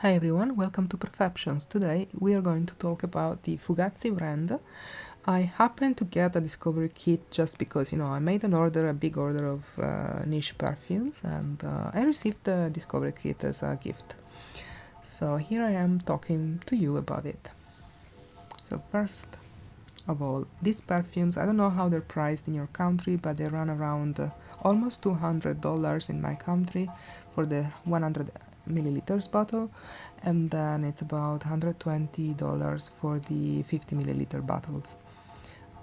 Hi everyone, welcome to Perfumes. Today we are going to talk about the Fugazzi brand. I happened to get a discovery kit just because, I made a big order of niche perfumes, and I received the discovery kit as a gift. So here I am talking to you about it. So first of all, these perfumes, I don't know how they're priced in your country, but they run around almost $200 in my country for the 100 milliliters bottle, and then it's about $120 for the 50 milliliter bottles,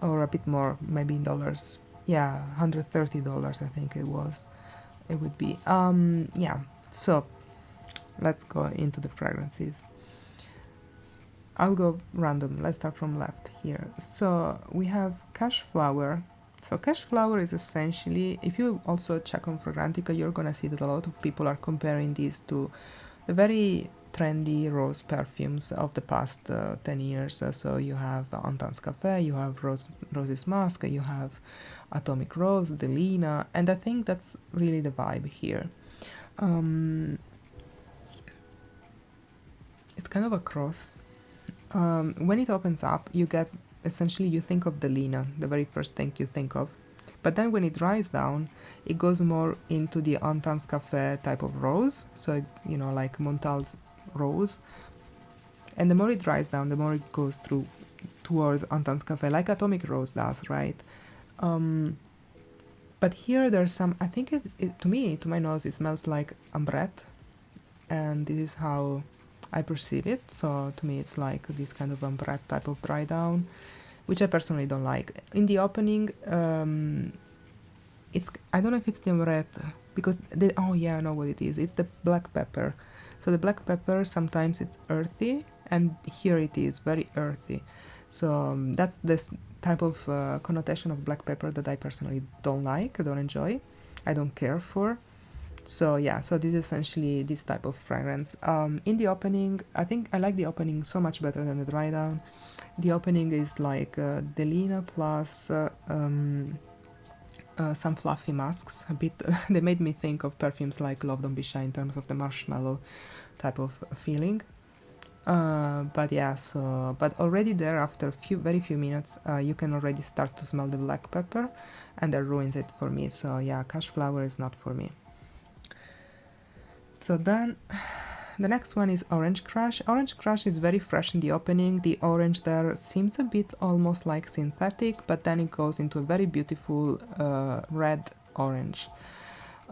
or a bit more, maybe in dollars. Yeah, $130 I think it would be. Yeah, so let's go into the fragrances. I'll go random. Let's start from left here. So we have Cash Flower. So Cash Flower is essentially, if you also check on Fragrantica, you're gonna see that a lot of people are comparing these to the very trendy rose perfumes of the past 10 years. So you have Intense Cafe, you have Rose's Mask, you have Atomic Rose, Delina, and I think that's really the vibe here. It's kind of a cross. When it opens up, you get essentially you think of Delina, the very first thing you think of. But then when it dries down, it goes more into the Intense Cafe type of rose, so like Montal's rose. And the more it dries down, the more it goes through towards Intense Cafe, like Atomic Rose does, right? But here there's some. I think to me, to my nose, it smells like ambrette, and this is how I perceive it. So to me, it's like this kind of ambrette type of dry down, which I personally don't like. In the opening, it's I don't know if it's the ambrette because oh yeah, I know what it is. It's the black pepper. So the black pepper sometimes it's earthy, and here it is very earthy. So that's this type of connotation of black pepper that I personally don't like, I don't enjoy, I don't care for. So yeah, so this is essentially this type of fragrance. In the opening, I think I like the opening so much better than the dry down. The opening is like Delina plus some fluffy masks, a bit. They made me think of perfumes like Love Don't Be Shy in terms of the marshmallow type of feeling. But yeah, so but already there after very few minutes, you can already start to smell the black pepper, and that ruins it for me. So yeah, Cash Flower is not for me. So then the next one is Orange Crush. Orange Crush is very fresh in the opening. The orange there seems a bit almost like synthetic, but then it goes into a very beautiful red orange.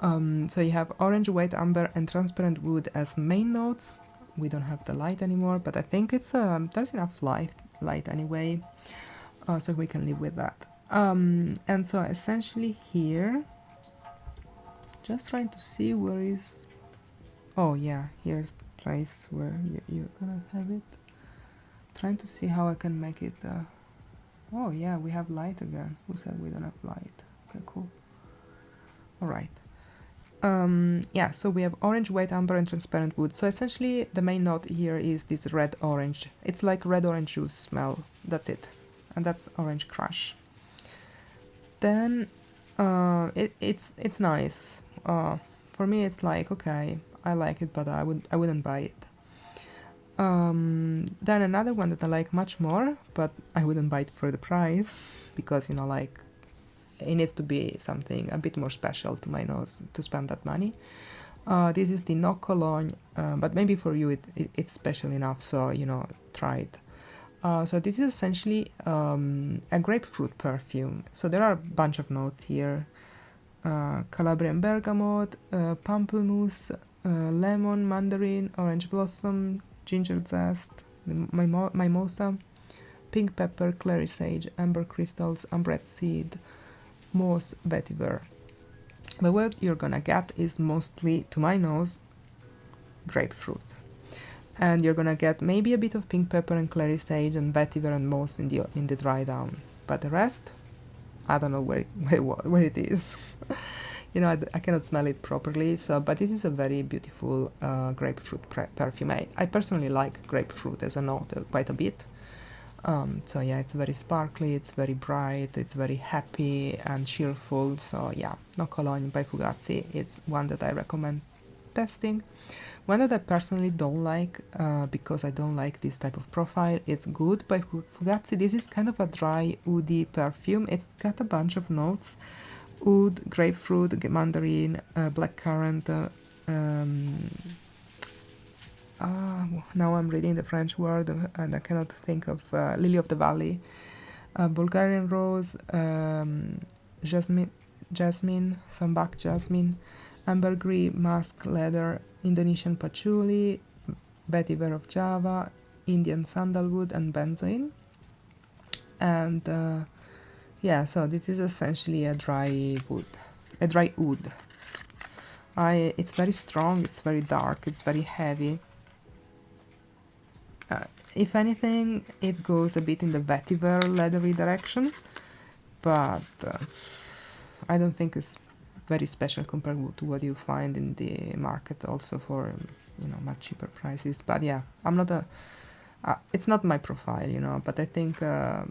So you have orange, white amber, and transparent wood as main notes. We don't have the light anymore, but I think it's there's enough light anyway, so we can live with that. And so essentially here, just trying to see where is. Oh yeah, here's the place where you're gonna have it. Trying to see how I can make it. Oh yeah, we have light again. Who said we don't have light? Okay, cool. All right. Yeah, so we have orange, white amber, and transparent wood. So essentially, the main note here is this red orange. It's like red orange juice smell. That's it, and that's Orange Crush. Then it's nice. For me, it's like okay, I like it, but I wouldn't buy it. Then another one that I like much more, but I wouldn't buy it for the price because like it needs to be something a bit more special to my nose to spend that money. This is the No Cologne, but maybe for you it's special enough, so try it. So this is essentially a grapefruit perfume. So there are a bunch of notes here. Calabrian bergamot, pamplemousse, lemon, mandarin, orange blossom, ginger zest, mimosa, pink pepper, clary sage, amber crystals, ambrette seed, moss, vetiver. But what you're gonna get is mostly, to my nose, grapefruit. And you're gonna get maybe a bit of pink pepper and clary sage and vetiver and moss in the dry down. But the rest, I don't know where it is. I cannot smell it properly. So, but this is a very beautiful grapefruit perfume. I personally like grapefruit as a note quite a bit. So yeah, it's very sparkly, it's very bright, it's very happy and cheerful. So yeah, No Cologne by Fugazzi. It's one that I recommend testing. One that I personally don't like, because I don't like this type of profile, it's Good by Fugazzi. This is kind of a dry, woody perfume. It's got a bunch of notes: oud, grapefruit, mandarin, blackcurrant. Now I'm reading the French word and I cannot think of lily of the valley, Bulgarian rose, jasmine, sambac jasmine, ambergris, musk, leather, Indonesian patchouli, vetiver of Java, Indian sandalwood, and benzoin. And yeah, so this is essentially a dry oud. It's very strong, it's very dark, it's very heavy. If anything, it goes a bit in the vetiver leathery direction, but I don't think it's very special compared to what you find in the market, also for much cheaper prices. But yeah, I'm not it's not my profile, but I think nah,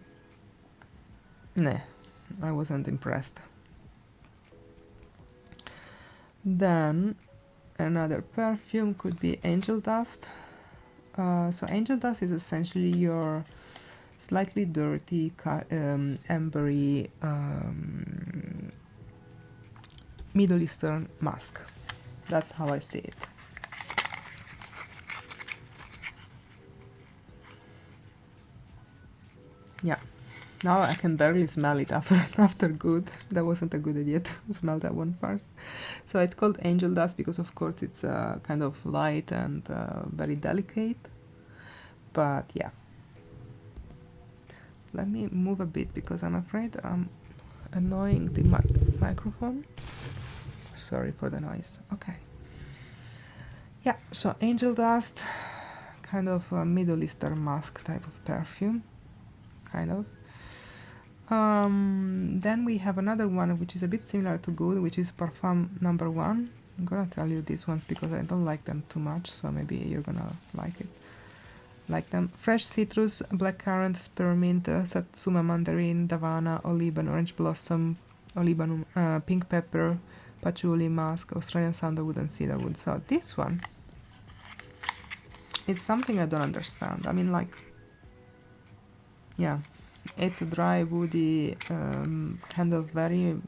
I wasn't impressed. Then another perfume could be Angel Dust. So Angel Dust is essentially your slightly dirty, ambery, Middle Eastern musk. That's how I see it. Yeah. Now I can barely smell it after Good. That wasn't a good idea to smell that one first. So it's called Angel Dust because, of course, it's kind of light and very delicate. But yeah. Let me move a bit because I'm afraid I'm annoying the microphone. Sorry for the noise. Okay. Yeah, so Angel Dust, kind of a Middle Eastern musk type of perfume. Kind of. Then we have another one which is a bit similar to Good, which is Parfum number 1. I'm gonna tell you these ones because I don't like them too much, so maybe you're gonna like them. Fresh citrus, blackcurrant, spearmint, satsuma mandarin, davana, olive and orange blossom, olibanum, pink pepper, patchouli, musk, Australian sandalwood and cedarwood. So this one, it's something I don't understand. I mean, like, yeah, it's a dry, woody, kind of very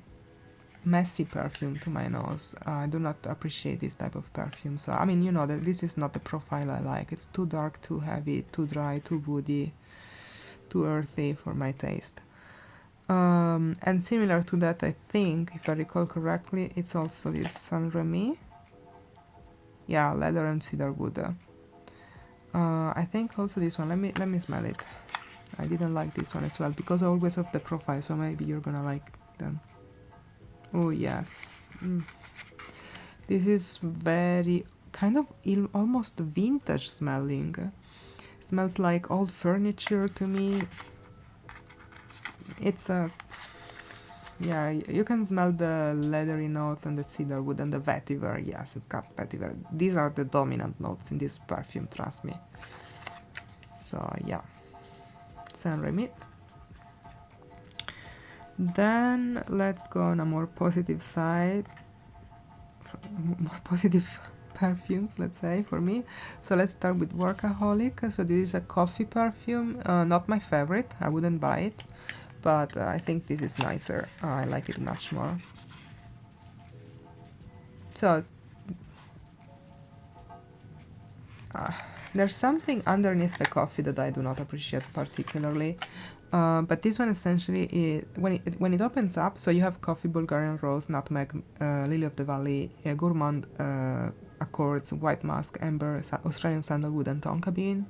messy perfume to my nose. I do not appreciate this type of perfume. So, I mean, that this is not the profile I like. It's too dark, too heavy, too dry, too woody, too earthy for my taste. And similar to that, I think, if I recall correctly, it's also this Saint Remy. Yeah, leather and cedarwood. I think also this one. Let me smell it. I didn't like this one as well because always of the profile. So maybe you're gonna like them. Oh yes, this is very kind of almost vintage smelling. Smells like old furniture to me. It's a yeah, you can smell the leathery notes and the cedarwood and the vetiver. Yes, it's got vetiver. These are the dominant notes in this perfume, trust me. So yeah, Saint Remy. Then let's go on a more positive side, more positive perfumes, let's say, for me. So let's start with Workaholic. So this is a coffee perfume, not my favorite, I wouldn't buy it, but I think this is nicer. I like it much more. So there's something underneath the coffee that I do not appreciate particularly. But this one essentially is when it opens up. So you have coffee, Bulgarian rose, nutmeg, lily of the valley, gourmand, accords, white musk, amber, Australian sandalwood, and tonka bean.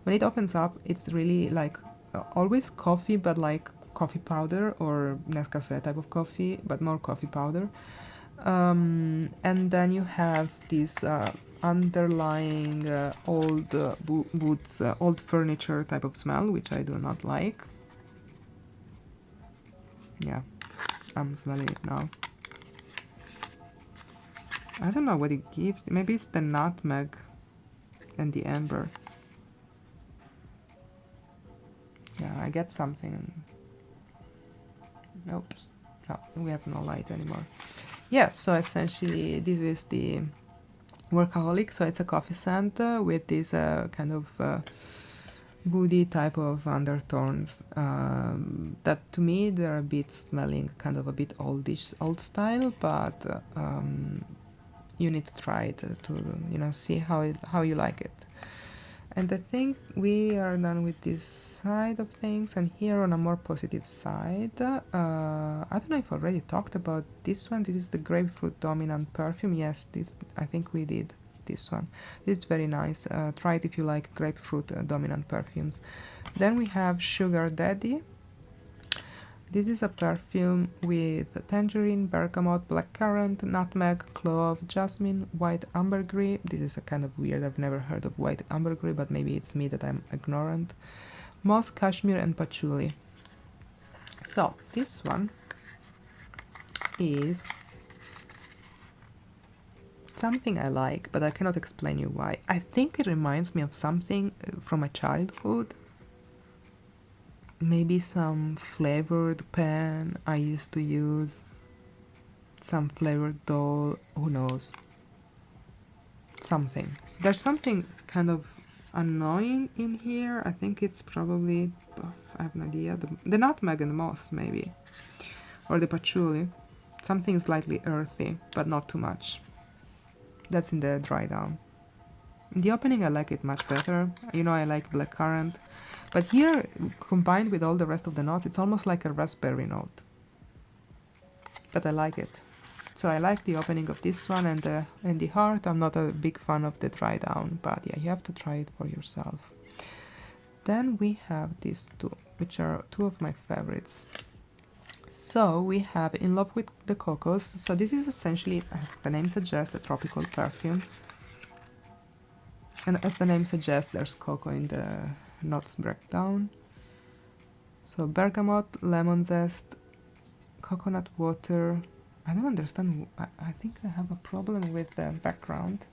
When it opens up, it's really like always coffee, but like coffee powder or Nescafe type of coffee, but more coffee powder. And then you have this underlying old woods, old furniture type of smell, which I do not like. Yeah, I'm smelling it now. I don't know what it gives. Maybe it's the nutmeg and the amber. Yeah, I get something. Oops. No, we have no light anymore. Yes, so essentially this is the Workaholic, so it's a coffee scent with this kind of woody type of undertones that to me they're a bit smelling kind of a bit oldish, old style, but you need to try it to see how you like it. And I think we are done with this side of things, and here on a more positive side, I don't know if I already talked about this one. This is the grapefruit dominant perfume. Yes, this I think we did this one. This is very nice. Try it if you like grapefruit dominant perfumes. Then we have Sugar Daddy. This is a perfume with tangerine, bergamot, blackcurrant, nutmeg, clove, jasmine, white ambergris. This is a kind of weird, I've never heard of white ambergris, but maybe it's me that I'm ignorant. Moss, cashmere, and patchouli. So, this one is something I like, but I cannot explain you why. I think it reminds me of something from my childhood. Maybe some flavored pen I used to use, some flavored doll, who knows. Something. There's something kind of annoying in here. I think it's probably, I have no idea, the nutmeg and the moss maybe, or the patchouli. Something slightly earthy, but not too much. That's in the dry down. In the opening I like it much better. I like blackcurrant. But here, combined with all the rest of the notes, it's almost like a raspberry note. But I like it. So I like the opening of this one, and in the heart, I'm not a big fan of the dry down, but yeah, you have to try it for yourself. Then we have these two, which are two of my favorites. So we have In Love with the Cocos. So this is essentially, as the name suggests, a tropical perfume. And as the name suggests, there's cocoa in the notes breakdown. So bergamot, lemon zest, coconut water. I don't understand. I think I have a problem with the background.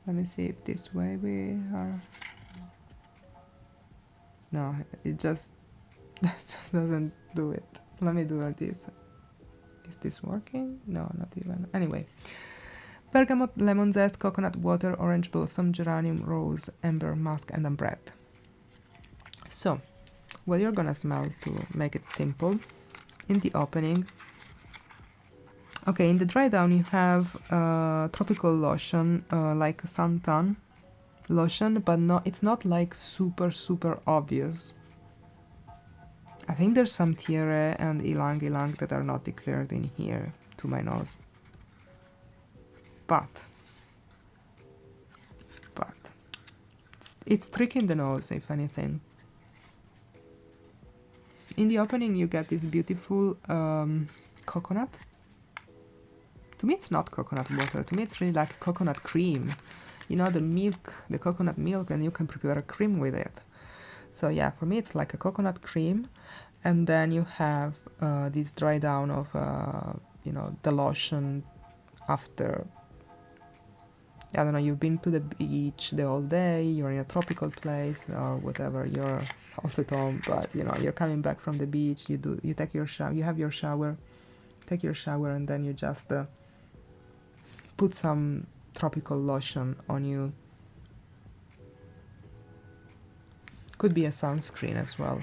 Let me see if this way we are. No, it just doesn't do it. Let me do this. Is this working? No, not even. Anyway. Bergamot, lemon zest, coconut water, orange blossom, geranium, rose, amber, musk, and ambrette. So, what you're gonna smell to make it simple, in the opening, okay, in the dry down you have tropical lotion, like a suntan lotion, but it's not like super obvious. I think there's some tiare and ylang ylang that are not declared in here, to my nose. But it's tricky in the nose, if anything. In the opening you get this beautiful coconut. To me it's not coconut water, to me it's really like coconut cream. The milk, the coconut milk, and you can prepare a cream with it. So yeah, for me it's like a coconut cream, and then you have this dry down of the lotion after, I don't know, you've been to the beach the whole day, you're in a tropical place or whatever, you're also at home, but you're coming back from the beach, you take your shower, you have your shower, take your shower, and then you just put some tropical lotion on you. Could be a sunscreen as well,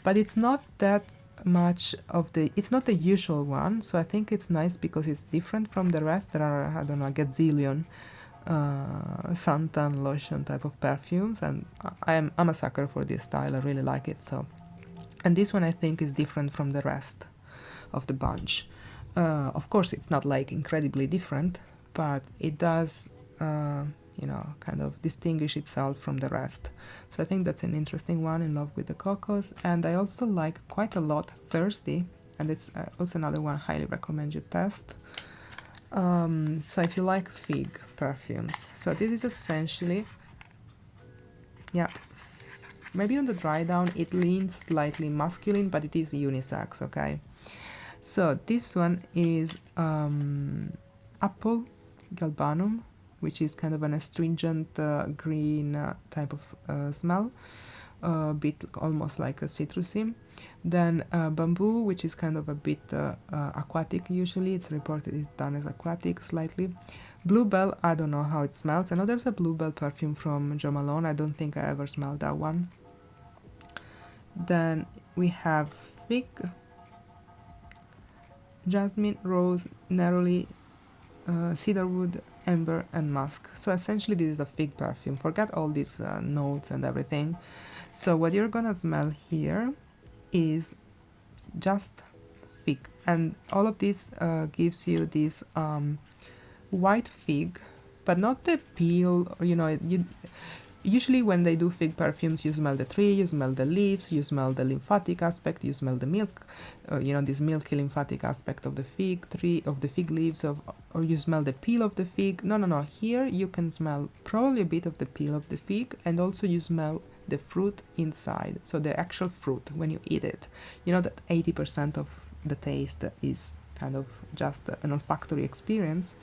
but it's not that much of it's not the usual one, so I think it's nice because it's different from the rest. There are, I don't know, a gazillion suntan lotion type of perfumes, and I'm a sucker for this style. I really like it. So, and this one I think is different from the rest of the bunch. Of course it's not like incredibly different, but it does kind of distinguish itself from the rest. So I think that's an interesting one, In Love with the Cocos. And I also like quite a lot Thirsty, and it's also another one I highly recommend you test. So if you like fig perfumes, so this is essentially, yeah, maybe on the dry down it leans slightly masculine, but it is unisex, okay? So this one is Apple Galbanum, which is kind of an astringent green type of smell, a bit almost like a citrusy. Then Bamboo, which is kind of a bit aquatic usually. It's reported it's done as aquatic slightly. Bluebell, I don't know how it smells. I know there's a Bluebell perfume from Jo Malone. I don't think I ever smelled that one. Then we have fig, jasmine, rose, neroli, cedarwood, amber, and musk. So essentially this is a fig perfume. Forget all these notes and everything. So what you're gonna smell here is just fig, and all of this gives you this white fig, but not the peel. Or, you know, you usually when they do fig perfumes, you smell the tree, you smell the leaves, you smell the lymphatic aspect, you smell the milk, you know, this milky lymphatic aspect of the fig tree, of the fig leaves, or you smell the peel of the fig. No, no, no. Here you can smell probably a bit of the peel of the fig, and also you smell the fruit inside. So the actual fruit when you eat it. You know that 80% of the taste is kind of just an olfactory experience.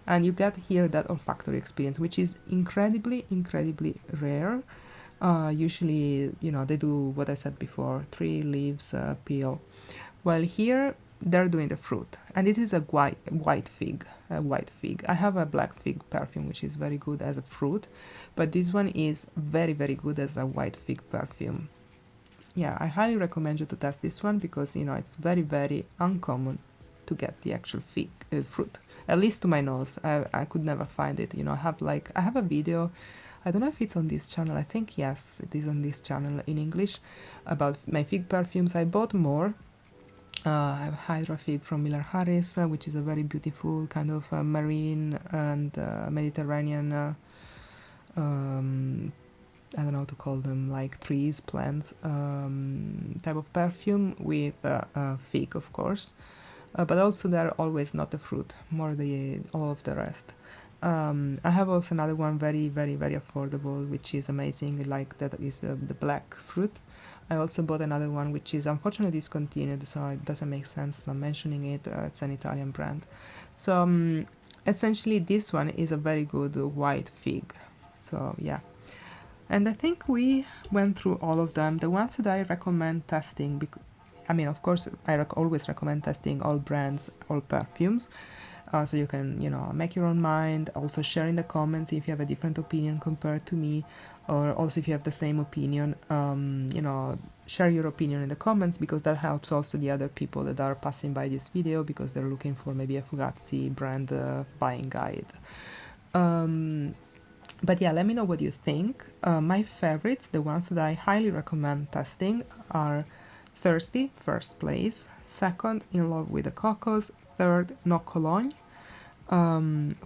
And you get here that olfactory experience, which is incredibly rare. Usually, you know, they do what I said before, tree leaves, peel, while here they're doing the fruit. And this is a white fig. I have a black fig perfume which is very good as a fruit, but this one is very good as a white fig perfume. Yeah, I highly recommend you to test this one, because you know it's very uncommon to get the actual fig fruit, at least to my nose. I could never find it. You know, I have a video, I don't know if it's on this channel, I think yes, it is on this channel in English, about my fig perfumes. I bought more. I have Hydra Fig from Miller Harris, which is a very beautiful kind of marine and Mediterranean I don't know how to call them, like trees, plants, type of perfume with fig, of course. But also they're always not the fruit, more all of the rest. I have also another one very affordable, which is amazing, like that is the black fruit. I also bought another one which is unfortunately discontinued, so it doesn't make sense not mentioning it. It's an Italian brand. So essentially this one is a very good white fig. So yeah. And I think we went through all of them. The ones that I recommend testing, I mean, of course, I always recommend testing all brands, all perfumes, so you can, you know, make your own mind. Also share in the comments if you have a different opinion compared to me, or also if you have the same opinion, you know, share your opinion in the comments, because that helps also the other people that are passing by this video, because they're looking for maybe a Fugazzi brand buying guide. But yeah, let me know what you think. My favorites, the ones that I highly recommend testing, are Thirsty, first place. Second, In Love with the Cocos. Third, No Cologne.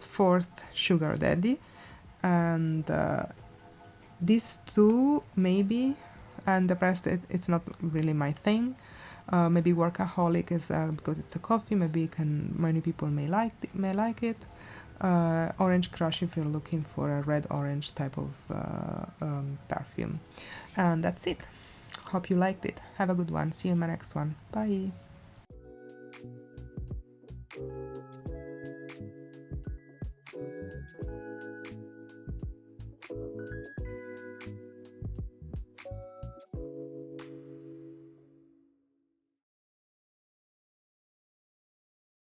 Fourth, Sugar Daddy. And these two, maybe, and the rest, it's not really my thing. Maybe Workaholic is because it's a coffee. Maybe many people may like it. Orange Crush if you're looking for a red orange type of perfume. And that's it. Hope you liked it. Have a good one. See you in my next one. Bye.